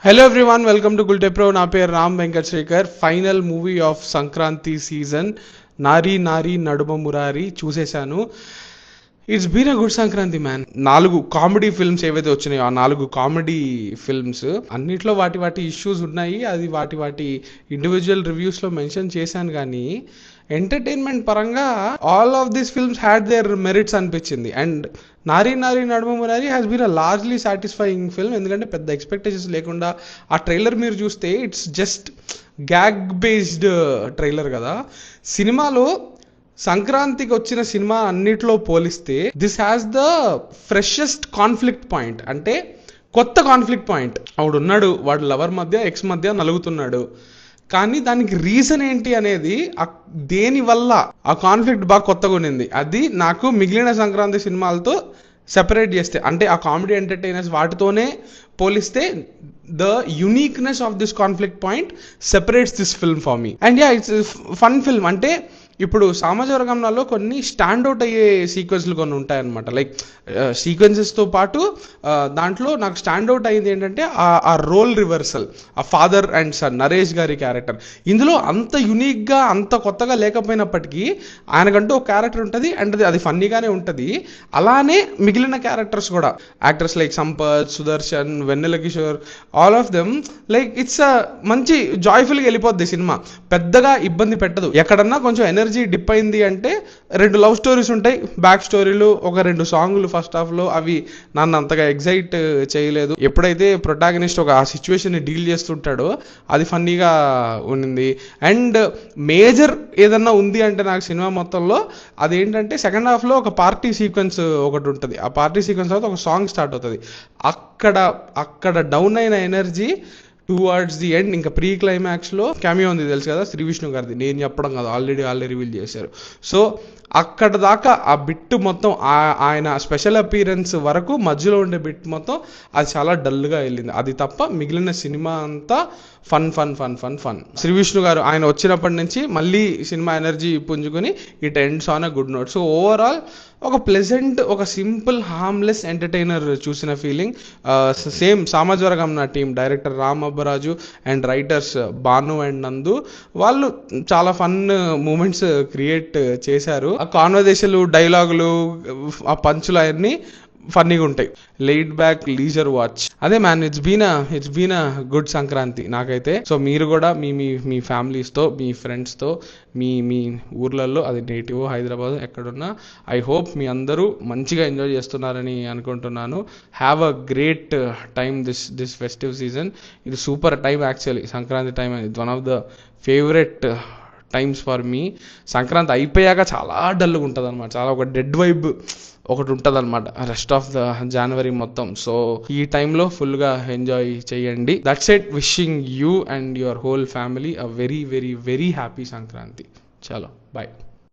Hello everyone, welcome to Gulte pro. నా పేరు Ram Venkat Srikar. Final movie of Sankranti season Nari Nari Naduma Murari చూసేశాను. It's been a good Sankranti man. 4 comedy films ఏవైతే వచ్చినాయో ఆ 4 కామెడీ ఫిల్మ్స్ అన్నిట్లో వాటి ఇష్యూస్ ఉన్నాయి. అది వాటి ఇండివిజువల్ రివ్యూస్లో మెన్షన్ చేశాను. కానీ ఎంటర్టైన్మెంట్ పరంగా all of these films had their merits అనిపించింది. And Nari Nari Naduma Murari has been a largely satisfying film. ఎందుకంటే పెద్ద ఎక్స్పెక్టేషన్స్ లేకుండా ఆ ట్రైలర్ మీరు చూస్తే it's just gag based trailer కదా. సినిమాలో సంక్రాంతికి వచ్చిన సినిమా అన్నిట్లో పోలిస్తే this has the freshest conflict point. అంటే కొత్త కాన్ఫ్లిక్ట్ పాయింట్. వాడున్నాడు, వాడు లవర్ మధ్య ఎక్స్ మధ్య నలుగుతున్నాడు. కానీ దానికి రీజన్ ఏంటి అనేది, దేని వల్ల ఆ కాన్ఫ్లిక్ట్ బాగా కొత్తగా ఉండింది. అది నాకు మిగిలిన సంక్రాంతి సినిమాలతో సెపరేట్ చేస్తే, అంటే ఆ కామెడీ ఎంటర్టైనర్స్ వాటితోనే పోలిస్తే the uniqueness of this conflict point separates this film for me. And yeah, it's fun film. అంటే ఇప్పుడు సామాజిక వర్గంలో కొన్ని స్టాండ్అవుట్ అయ్యే సీక్వెన్స్లు కొన్ని ఉంటాయన్నమాట. లైక్ సీక్వెన్సెస్తో పాటు దాంట్లో నాకు స్టాండ్అవుట్ అయ్యింది ఏంటంటే ఆ రోల్ రివర్సల్, ఆ ఫాదర్ అండ్ సన్ నరేష్ గారి క్యారెక్టర్. ఇందులో అంత యునిక్గా అంత కొత్తగా లేకపోయినప్పటికీ ఆయనకంటూ ఒక క్యారెక్టర్ ఉంటుంది అండ్ అది ఫన్నీగానే ఉంటుంది. అలానే మిగిలిన క్యారెక్టర్స్ కూడా, actors like Sampath, Sudarshan, Vennela Kishore, all of them, like it's మంచి జాయ్ఫుల్గా వెళ్ళిపోద్ది సినిమా. పెద్దగా ఇబ్బంది పెట్టదు. ఎక్కడన్నా కొంచెం ఎనర్జీ డిప్ అయింది అంటే 2 లవ్ స్టోరీస్ ఉంటాయి, బ్యాక్ స్టోరీలు, ఒక 2 సాంగ్లు ఫస్ట్ హాఫ్లో. అవి నన్ను అంతగా ఎగ్జైట్ చేయలేదు. ఎప్పుడైతే ప్రొటాగనిస్ట్ ఒక ఆ సిచ్యువేషన్ని డీల్ చేస్తుంటాడో అది ఫన్నీగా ఉండింది. అండ్ మేజర్ ఏదన్నా ఉంది అంటే నాకు సినిమా మొత్తంలో అదేంటంటే సెకండ్ హాఫ్లో ఒక పార్టీ సీక్వెన్స్ ఒకటి ఉంటుంది. ఆ పార్టీ సీక్వెన్స్ తర్వాత ఒక సాంగ్ స్టార్ట్ అవుతుంది. అక్కడ డౌన్ అయిన ఎనర్జీ టువర్డ్స్ ది ఎండ్, ఇంకా ప్రీ క్లైమాక్స్లో క్యామియో ఉంది తెలుసు కదా, శ్రీ విష్ణు గారిది. నేను చెప్పడం కాదు, ఆల్రెడీ రివీల్ చేశారు. సో అక్కడ దాకా ఆ బిట్ మొత్తం, ఆయన స్పెషల్ అపీరెన్స్ వరకు మధ్యలో ఉండే బిట్ మొత్తం అది చాలా డల్గా వెళ్ళింది. అది తప్ప మిగిలిన సినిమా అంతా fun fun fun fun fun. Sri Vishnu గారు ఆయన వచ్చినప్పటి నుంచి మళ్ళీ సినిమా ఎనర్జీ పుంజుకొని it ends on a good note. So overall ఒక ప్లెజెంట్, ఒక సింపుల్ హార్మ్లెస్ ఎంటర్టైనర్ చూసిన ఫీలింగ్. సేమ్ సామాజిక వర్గం నా team, director Ram Abbaraju and writers Bhanu and Nandu, వాళ్ళు చాలా ఫన్ మూమెంట్స్ క్రియేట్ చేశారు. ఆ కాన్వర్జేషన్లు, డైలాగులు, ఆ పంచులు అవన్నీ ఫన్నీగా ఉంటాయి. Laid back leisure watch. అదే man, it's been a good Sankranti నాకైతే. సో మీరు కూడా మీ ఫ్యామిలీస్తో, మీ ఫ్రెండ్స్తో, మీ ఊర్లలో, అది నేటివ్ హైదరాబాద్ ఎక్కడున్నా, ఐ హోప్ మీ అందరూ మంచిగా ఎంజాయ్ చేస్తున్నారని అనుకుంటున్నాను. Have a great time this festive season. ఇది super time actually. Sankranti time it's one of the favourite times for me. Sankranti అయిపోయాక చాలా డల్గా ఉంటుంది అనమాట. చాలా ఒక డెడ్ వైబ్ ఒకటి ఉంటుంది అనమాట రెస్ట్ ఆఫ్ ద జనవరి మొత్తం. సో ఈ టైంలో ఫుల్గా ఎంజాయ్ చేయండి. That's it. Wishing you and your whole family a very very very happy Sankranti. చలో బాయ్.